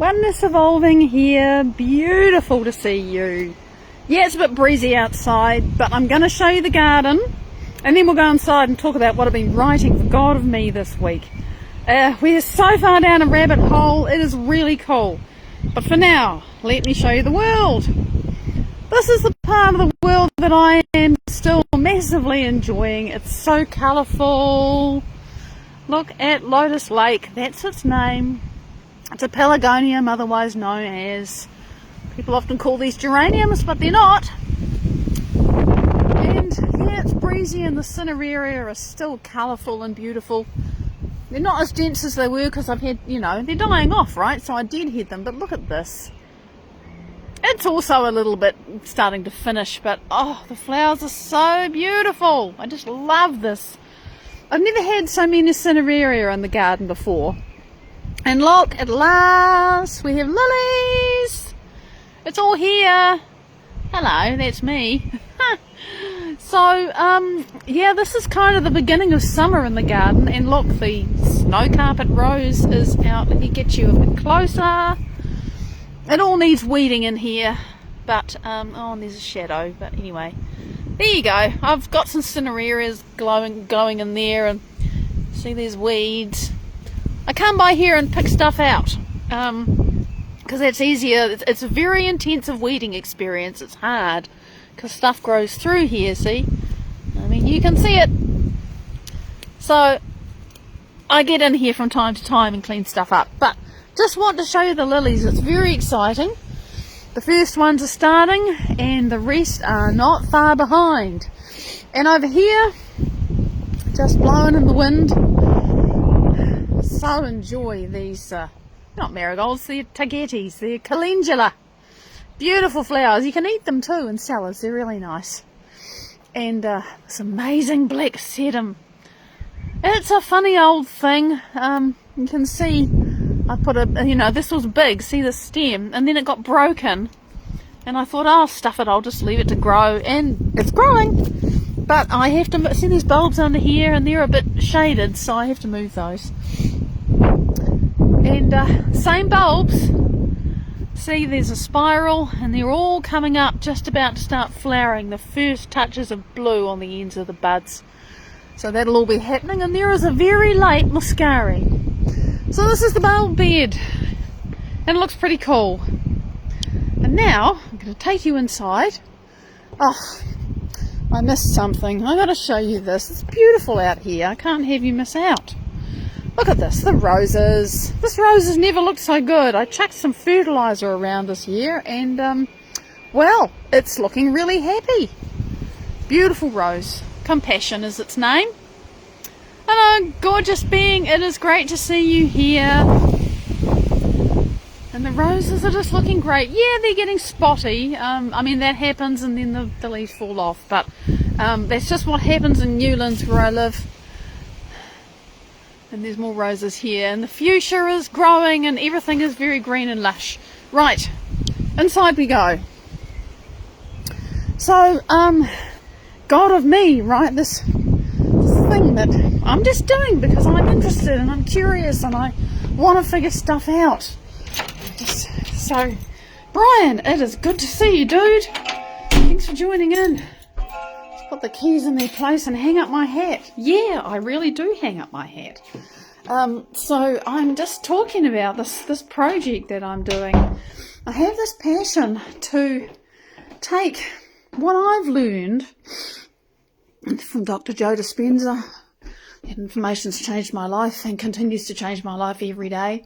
Oneness Evolving here. Beautiful to see you. Yeah, it's a bit breezy outside, but I'm going to show you the garden and then we'll go inside and talk about what I've been writing for God of Me this week. We're so far down a rabbit hole, it is really cool. But for now, let me show you the world. This is the part of the world that I am still massively enjoying. It's so colourful. Look at Lotus Lake, that's its name. It's a pelargonium, otherwise known as, people often call these geraniums, but they're not. And yeah, it's breezy and the cineraria are still colourful and beautiful. They're not as dense as they were because I've had, they're dying off, right? So I did head them, but look at this. It's also a little bit starting to finish, but oh, the flowers are so beautiful. I just love this. I've never had so many cineraria in the garden before. And look, at last, we have lilies. It's all here. Hello, that's me. So, yeah, this is kind of the beginning of summer in the garden. And look, the snow carpet rose is out. Let me get you a bit closer. It all needs weeding in here. But, oh, and there's a shadow. But anyway, there you go. I've got some cinerarias glowing in there. And see, there's weeds. I come by here and pick stuff out because that's easier. It's a very intensive weeding experience. It's hard because stuff grows through here, see? I mean, you can see it. So I get in here from time to time and clean stuff up. But just want to show you the lilies. It's very exciting. The first ones are starting and the rest are not far behind. And over here, just blowing in the wind, so enjoy these, not marigolds, they're tagetes, they're calendula. Beautiful flowers. You can eat them too in salads, they're really nice. And this amazing black sedum. It's a funny old thing. You can see I put this was big, see the stem, and then it got broken. And I thought, I'll stuff it, I'll just leave it to grow, and it's growing. But I have to see these bulbs under here, and they're a bit shaded, so I have to move those. And same bulbs, see there's a spiral and they're all coming up, just about to start flowering, the first touches of blue on the ends of the buds. So that'll all be happening, and there is a very late muscari. So this is the bulb bed and it looks pretty cool. And now I'm going to take you inside. Oh, I missed something. I got to show you this. It's beautiful out here. I can't have you miss out. Look at this, the roses. This rose has never looked so good. I chucked some fertiliser around this year and, well, it's looking really happy. Beautiful rose. Compassion is its name. Hello, gorgeous being. It is great to see you here. And the roses are just looking great. Yeah, they're getting spotty. I mean, that happens and then the leaves fall off. But that's just what happens in Newlands where I live. And there's more roses here, and the fuchsia is growing and everything is very green and lush. Right, inside we go. So, God of Me, right, this thing that I'm just doing because I'm interested and I'm curious and I want to figure stuff out. So, Brian, it is good to see you, dude. Thanks for joining in. Put the keys in their place and hang up my hat. Yeah, I really do hang up my hat. So I'm just talking about this project that I'm doing. I have this passion to take what I've learned from Dr. Joe Dispenza. That information's changed my life and continues to change my life every day.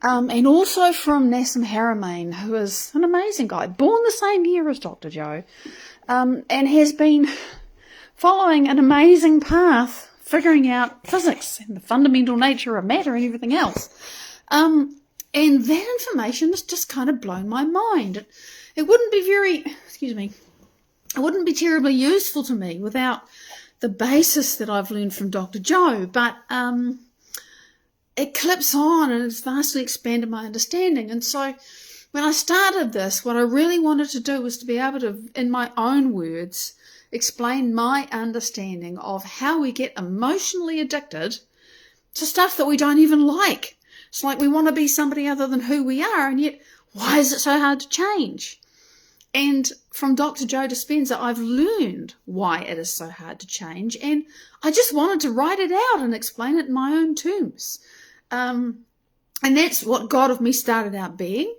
And also from Nassim Haramein, who is an amazing guy, born the same year as Dr. Joe, and has been following an amazing path, figuring out physics and the fundamental nature of matter and everything else. And that information has just kind of blown my mind. It wouldn't be it wouldn't be terribly useful to me without the basis that I've learned from Dr. Joe, but it clips on and it's vastly expanded my understanding. And so when I started this, what I really wanted to do was to be able to, in my own words, explain my understanding of how we get emotionally addicted to stuff that we don't even like. It's like we want to be somebody other than who we are, and yet why is it so hard to change? And from Dr. Joe Dispenza, I've learned why it is so hard to change, and I just wanted to write it out and explain it in my own terms. And that's what God of Me started out being.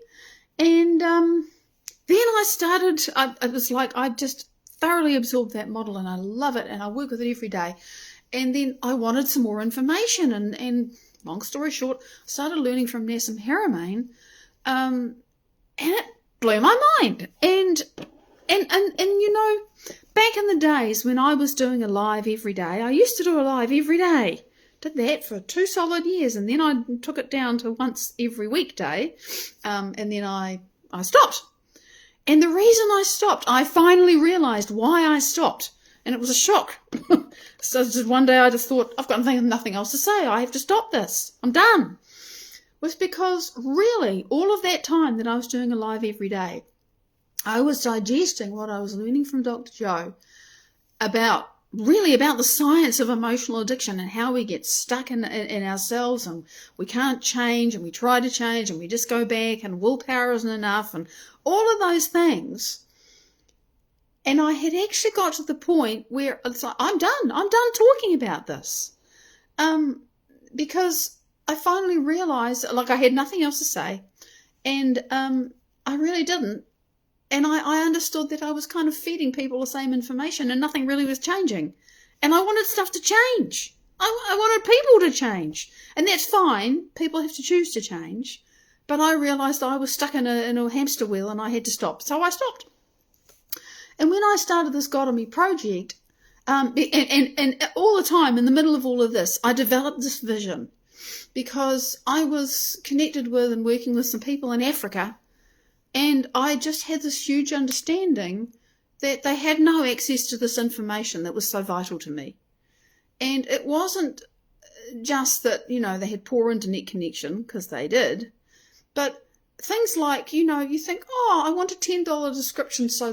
And then it was like I just thoroughly absorbed that model, and I love it, and I work with it every day. And then I wanted some more information, and long story short, I started learning from Nassim Haramein, and it blew my mind. And you know, back in the days when I was doing a live every day, I used to do a live every day. Did that for 2 solid years, and then I took it down to once every weekday, and then I stopped. And the reason I stopped, I finally realised why I stopped, and it was a shock. So just one day I just thought, I've got nothing else to say, I have to stop this, I'm done. Was because really all of that time that I was doing a live every day, I was digesting what I was learning from Dr. Joe about the science of emotional addiction and how we get stuck in ourselves, and we can't change, and we try to change, and we just go back, and willpower isn't enough, and all of those things. And I had actually got to the point where it's like, I'm done talking about this, because I finally realized, like, I had nothing else to say, and I really didn't. And I understood that I was kind of feeding people the same information, and nothing really was changing. And I wanted stuff to change. I wanted people to change. And that's fine. People have to choose to change. But I realised I was stuck in a hamster wheel, and I had to stop. So I stopped. And when I started this God of Me project, and all the time in the middle of all of this, I developed this vision, because I was connected with and working with some people in Africa. And I just had this huge understanding that they had no access to this information that was so vital to me. And it wasn't just that, you know, they had poor internet connection, because they did, but things like, you know, you think, oh, I want a $10 subscription so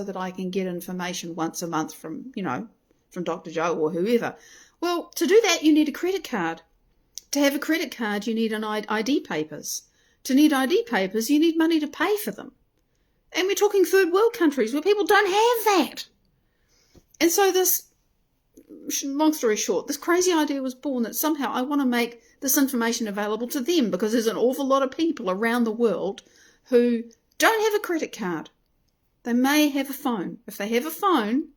that I can get information once a month from, you know, from Dr. Joe or whoever. Well, to do that, you need a credit card. To have a credit card, you need an ID papers. To need ID papers, you need money to pay for them. And we're talking third world countries where people don't have that. And so this, long story short, this crazy idea was born that somehow I want to make this information available to them, because there's an awful lot of people around the world who don't have a credit card. They may have a phone. If they have a phone,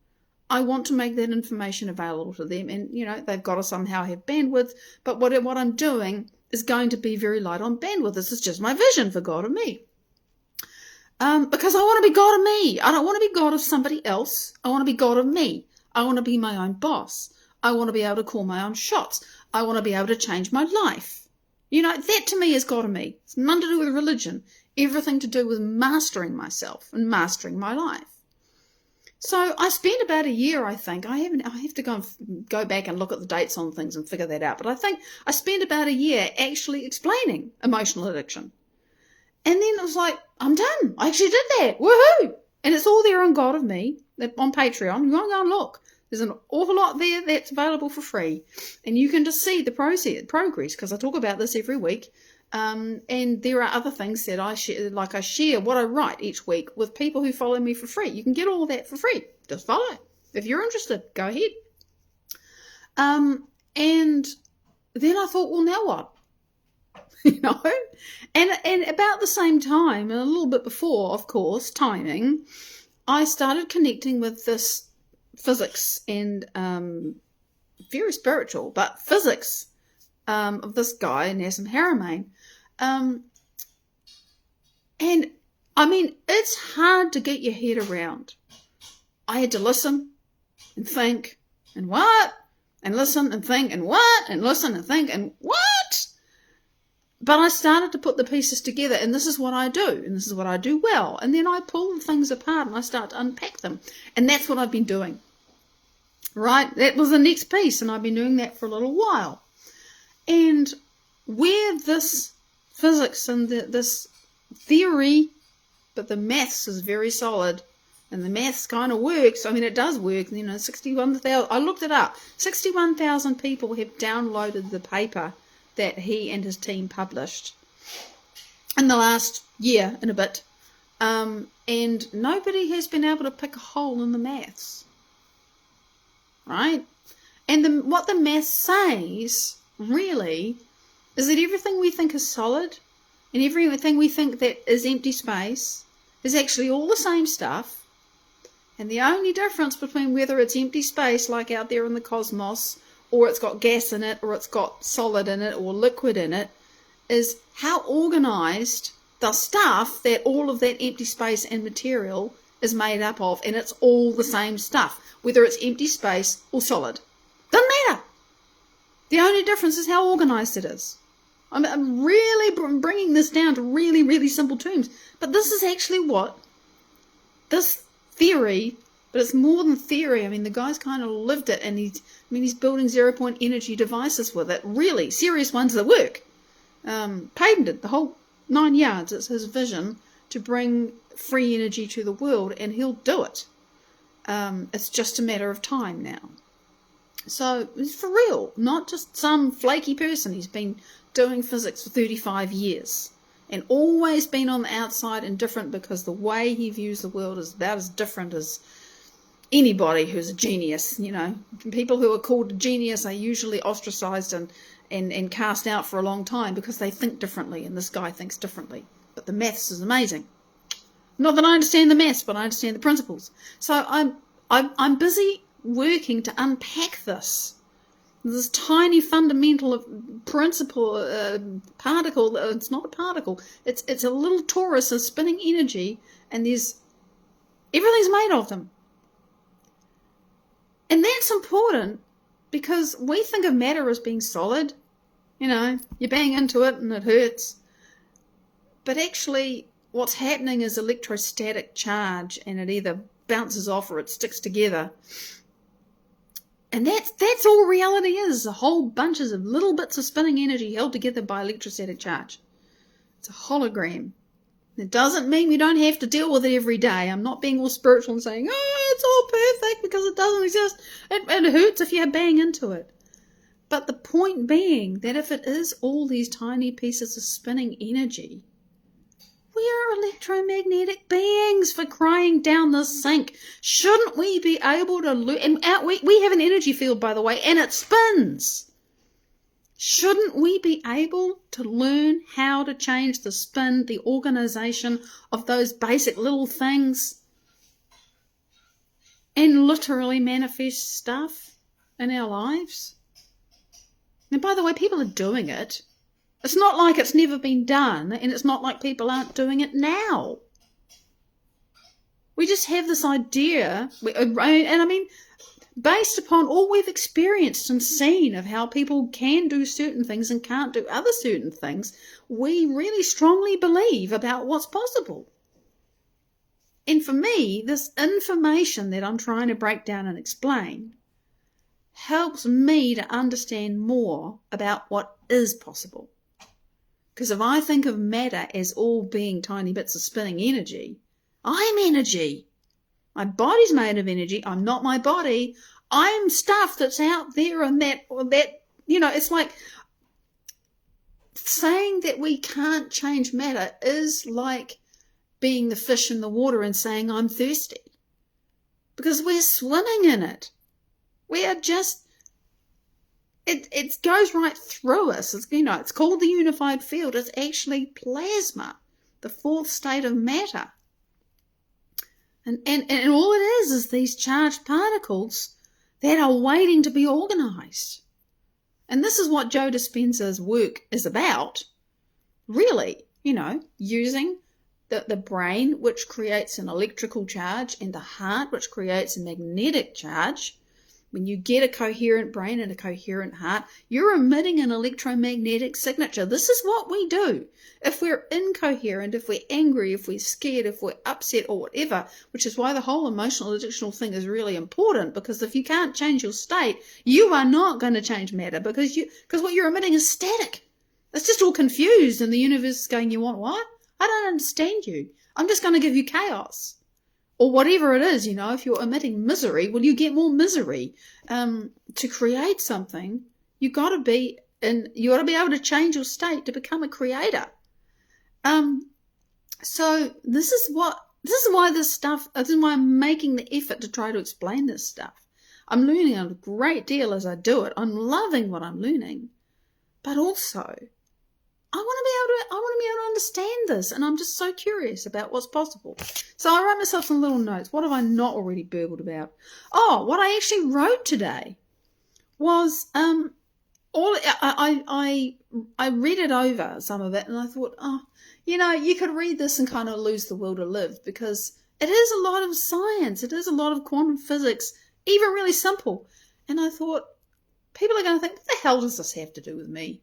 I want to make that information available to them. And, you know, they've got to somehow have bandwidth. But what I'm doing is going to be very light on bandwidth. This is just my vision for God of Me. Because I want to be God of me. I don't want to be God of somebody else. I want to be God of me. I want to be my own boss. I want to be able to call my own shots. I want to be able to change my life. You know, that to me is God of Me. It's nothing to do with religion. Everything to do with mastering myself and mastering my life. So I spent about a year, I think. I have to go back and look at the dates on things and figure that out. But I think I spent about a year actually explaining emotional addiction. And then it was like, I'm done. I actually did that. Woohoo! And it's all there on God of Me on Patreon. You want to go and look. There's an awful lot there that's available for free. And you can just see the progress, because I talk about this every week. And there are other things that I share, like I share what I write each week with people who follow me for free. You can get all of that for free. Just follow. If you're interested, go ahead. And then I thought, well, now what? You know? And about the same time, and a little bit before, of course, timing, I started connecting with this physics and very spiritual, but physics of this guy, Nassim Haramein. And I mean, it's hard to get your head around. I had to listen and think and what, and listen and think and what, and listen and think and what. But I started to put the pieces together, and this is what I do, and this is what I do well. And then I pull the things apart and I start to unpack them. And that's what I've been doing. Right? That was the next piece, and I've been doing that for a little while. And where this physics and this theory, but the maths is very solid, and the maths kind of works. I mean, it does work. You know, 61,000. I looked it up. 61,000 people have downloaded the paper that he and his team published in the last year and a bit, and nobody has been able to pick a hole in the maths, right? And what the maths says, really, is that everything we think is solid and everything we think that is empty space is actually all the same stuff. And the only difference between whether it's empty space, like out there in the cosmos, or it's got gas in it, or it's got solid in it, or liquid in it, is how organized the stuff that all of that empty space and material is made up of. And it's all the same stuff, whether it's empty space or solid. Doesn't matter. The only difference is how organized it is. I'm really bringing this down to really, really simple terms. But this is actually what this theory, but it's more than theory. I mean, the guy's kind of lived it, and he's building zero-point energy devices with it. Really serious ones that work. Patented the whole 9 yards. It's his vision to bring free energy to the world, and he'll do it. It's just a matter of time now. So it's for real, not just some flaky person. He's been doing physics for 35 years and always been on the outside and different, because the way he views the world is about as different as anybody who's a genius. You know, people who are called a genius are usually ostracized and cast out for a long time because they think differently, and this guy thinks differently. But the maths is amazing. Not that I understand the maths, but I understand the principles. So I'm busy working to unpack this tiny fundamental principle, particle. It's not a particle. It's a little torus of spinning energy, and everything's made of them. And that's important because we think of matter as being solid. You know, you bang into it and it hurts. But actually, what's happening is electrostatic charge, and it either bounces off or it sticks together. And that's all reality is, a whole bunches of little bits of spinning energy held together by electrostatic charge. It's a hologram. It doesn't mean we don't have to deal with it every day. I'm not being all spiritual and saying, oh, it's all perfect because it doesn't exist. It hurts if you bang into it. But the point being that if it is all these tiny pieces of spinning energy, we are electromagnetic beings, for crying down the sink. Shouldn't we be able to we have an energy field, by the way, and it spins. Shouldn't we be able to learn how to change the spin, the organization of those basic little things, and literally manifest stuff in our lives? And by the way, people are doing it. It's not like it's never been done, and it's not like people aren't doing it now. We just have this idea, and I mean, based upon all we've experienced and seen of how people can do certain things and can't do other certain things, we really strongly believe about what's possible. And for me, this information that I'm trying to break down and explain helps me to understand more about what is possible. Because if I think of matter as all being tiny bits of spinning energy, I'm energy. My body's made of energy. I'm not my body. I'm stuff that's out there, and that, you know, it's like saying that we can't change matter is like being the fish in the water and saying I'm thirsty. Because we're swimming in it. We are just, it goes right through us. It's, you know, it's called the unified field. It's actually plasma, the fourth state of matter. And all it is these charged particles that are waiting to be organized. And this is what Joe Dispenza's work is about, really, you know, using the brain, which creates an electrical charge, and the heart, which creates a magnetic charge. When you get a coherent brain and a coherent heart, you're emitting an electromagnetic signature. This is what we do. If we're incoherent, if we're angry, if we're scared, if we're upset or whatever, which is why the whole emotional additional thing is really important, because if you can't change your state, you are not going to change matter, because what you're emitting is static. It's just all confused, and the universe is going, you want what? I don't understand you. I'm just going to give you chaos. Or whatever it is, you know, if you're emitting misery, well, you get more misery. To create something, you've got to be and you got to be able to change your state to become a creator. So this is why I'm making the effort to try to explain this stuff. I'm learning a great deal as I do it. I'm loving what I'm learning, but also I want to be able to understand this, and I'm just so curious about what's possible. So I wrote myself some little notes. What have I not already burbled about? Oh, what I actually wrote today was I read it over, some of it, and I thought, you could read this and kind of lose the will to live, because it is a lot of science. It is a lot of quantum physics, even really simple. And I thought, people are going to think, what the hell does this have to do with me?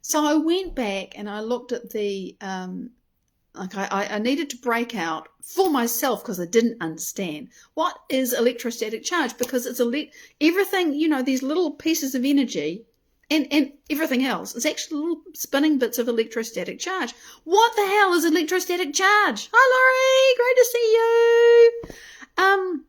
So I went back and I looked at the, I needed to break out for myself, because I didn't understand what is electrostatic charge, because it's everything, these little pieces of energy and everything else is actually little spinning bits of electrostatic charge. What the hell is electrostatic charge? Hi, Laurie, great to see you.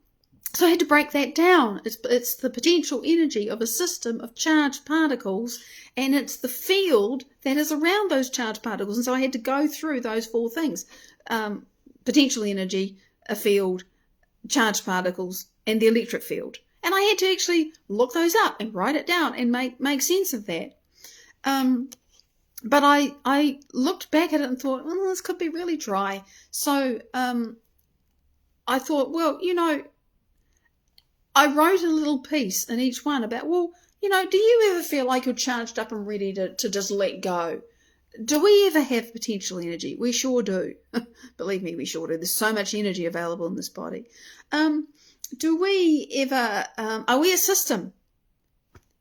So I had to break that down. It's the potential energy of a system of charged particles, and it's the field that is around those charged particles. And so I had to go through those four things: potential energy, a field, charged particles, and the electric field. And I had to actually look those up and write it down and make sense of that. But I looked back at it and thought, well, this could be really dry. So I thought, well, I wrote a little piece in each one about, well, do you ever feel like you're charged up and ready to just let go? Do we ever have potential energy? We sure do. Believe me, we sure do. There's so much energy available in this body. Do we ever, are we a system?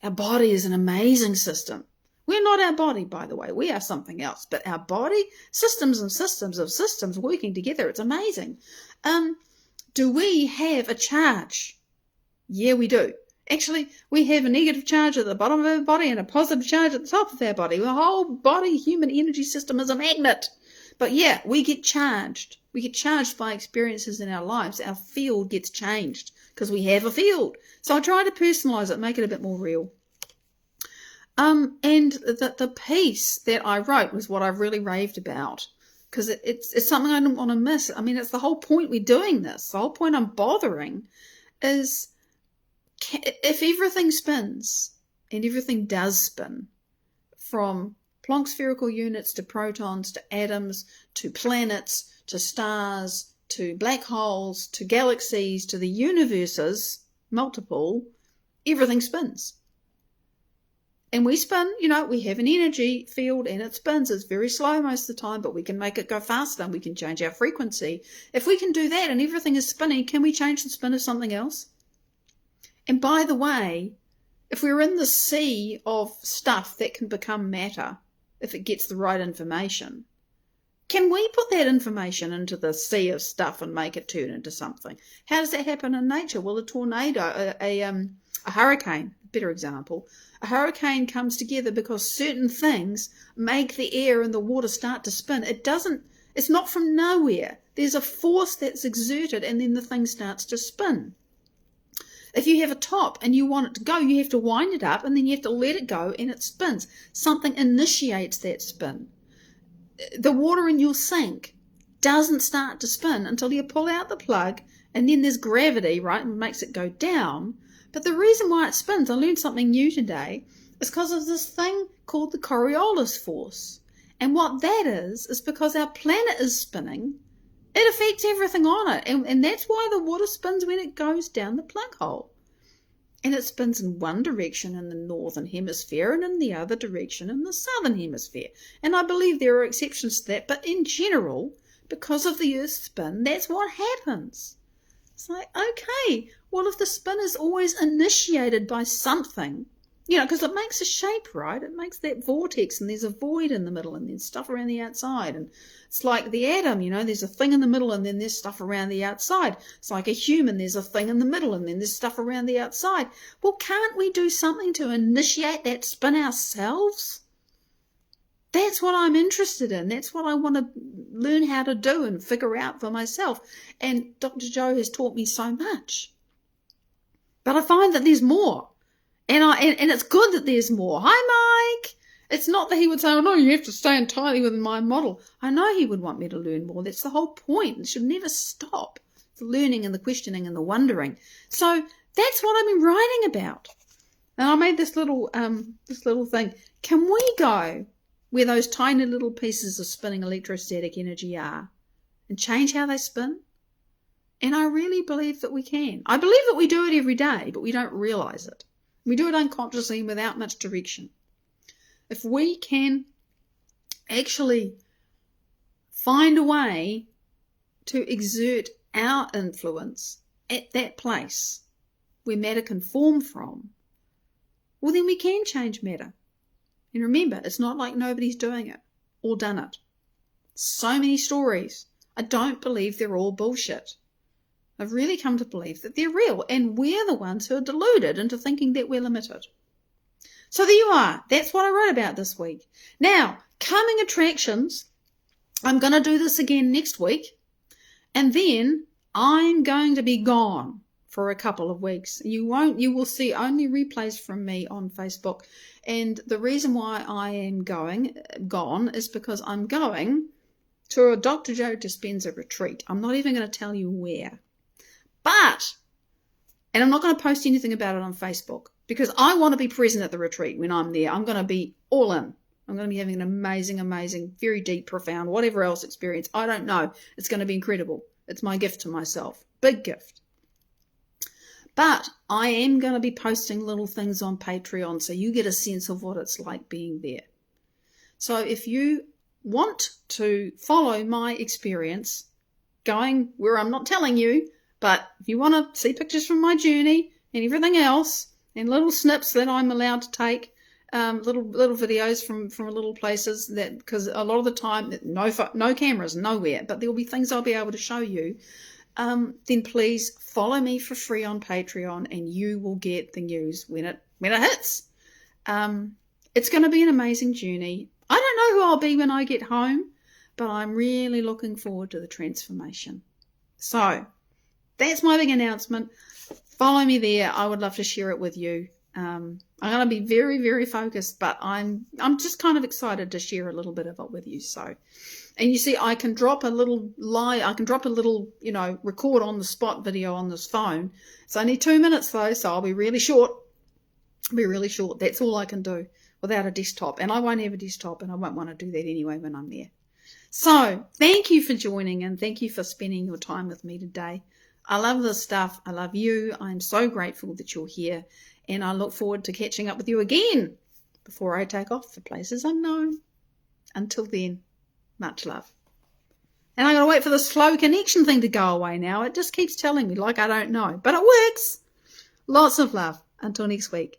Our body is an amazing system. We're not our body, by the way. We are something else. But our body, systems and systems of systems working together, it's amazing. Do we have a charge? Yeah, we do. Actually, we have a negative charge at the bottom of our body and a positive charge at the top of our body. The whole body human energy system is a magnet. But yeah, we get charged. We get charged by experiences in our lives. Our field gets changed because we have a field. So I try to personalize it, make it a bit more real. And the piece that I wrote was what I really raved about, because it's something I didn't want to miss. I mean, it's the whole point we're doing this. The whole point I'm bothering is, if everything spins, and everything does spin, from Planck spherical units to protons to atoms to planets to stars to black holes to galaxies to the universes, multiple, everything spins. And we spin, we have an energy field and it spins. It's very slow most of the time, but we can make it go faster and we can change our frequency. If we can do that and everything is spinning, can we change the spin of something else? And by the way, if we're in the sea of stuff that can become matter, if it gets the right information, can we put that information into the sea of stuff and make it turn into something? How does that happen in nature? Well, a tornado, a hurricane, better example. A hurricane comes together because certain things make the air and the water start to spin. It's not from nowhere. There's a force that's exerted and then the thing starts to spin. If you have a top and you want it to go, you have to wind it up and then you have to let it go and it spins. Something initiates that spin. The water in your sink doesn't start to spin until you pull out the plug, and then there's gravity, right, and makes it go down. But the reason why it spins, I learned something new today, is because of this thing called the Coriolis force. And what that is because our planet is spinning. It affects everything on it. And that's why the water spins when it goes down the plug hole. And it spins in one direction in the northern hemisphere and in the other direction in the southern hemisphere. And I believe there are exceptions to that. But in general, because of the Earth's spin, that's what happens. It's like, okay, well, if the spin is always initiated by something, because it makes a shape, right? It makes that vortex, and there's a void in the middle, and there's stuff around the outside. And it's like the atom, there's a thing in the middle, and then there's stuff around the outside. It's like a human, there's a thing in the middle, and then there's stuff around the outside. Well, can't we do something to initiate that spin ourselves? That's what I'm interested in. That's what I want to learn how to do and figure out for myself. And Dr. Joe has taught me so much. But I find that there's more. And it's good that there's more. Hi, Mike. It's not that he would say, oh, no, you have to stay entirely within my model. I know he would want me to learn more. That's the whole point. It should never stop. The learning and the questioning and the wondering. So that's what I've been writing about. And I made this little thing. Can we go where those tiny little pieces of spinning electrostatic energy are and change how they spin? And I really believe that we can. I believe that we do it every day, but we don't realize it. We do it unconsciously and without much direction. If we can actually find a way to exert our influence at that place where matter can form from, well, then we can change matter. And remember, it's not like nobody's doing it or done it. So many stories. I don't believe they're all bullshit. I've really come to believe that they're real, and we're the ones who are deluded into thinking that we're limited. So there you are. That's what I wrote about this week. Now, coming attractions, I'm going to do this again next week, and then I'm going to be gone for a couple of weeks. You will see only replays from me on Facebook. And the reason why I am gone is because I'm going to a Dr. Joe Dispenza retreat. I'm not even going to tell you where. And I'm not going to post anything about it on Facebook because I want to be present at the retreat when I'm there. I'm going to be all in. I'm going to be having an amazing, amazing, very deep, profound, whatever else experience. I don't know. It's going to be incredible. It's my gift to myself. Big gift. But I am going to be posting little things on Patreon so you get a sense of what it's like being there. So if you want to follow my experience going where I'm not telling you, but if you want to see pictures from my journey and everything else and little snips that I'm allowed to take, little videos from little places, that because a lot of the time no cameras nowhere, but there will be things I'll be able to show you, then please follow me for free on Patreon and you will get the news when it hits. It's going to be an amazing journey. I don't know who I'll be when I get home, but I'm really looking forward to the transformation. So that's my big announcement. Follow me there. I would love to share it with you. I'm going to be very, very focused, but I'm just kind of excited to share a little bit of it with you. So, and you see, I can drop a little record on the spot video on this phone. It's only 2 minutes though, so I'll be really short. That's all I can do without a desktop, and I won't have a desktop, and I won't want to do that anyway when I'm there. So thank you for joining, and thank you for spending your time with me today. I love this stuff. I love you. I'm so grateful that you're here. And I look forward to catching up with you again before I take off for places unknown. Until then, much love. And I got to wait for the slow connection thing to go away now. It just keeps telling me like I don't know. But it works. Lots of love. Until next week.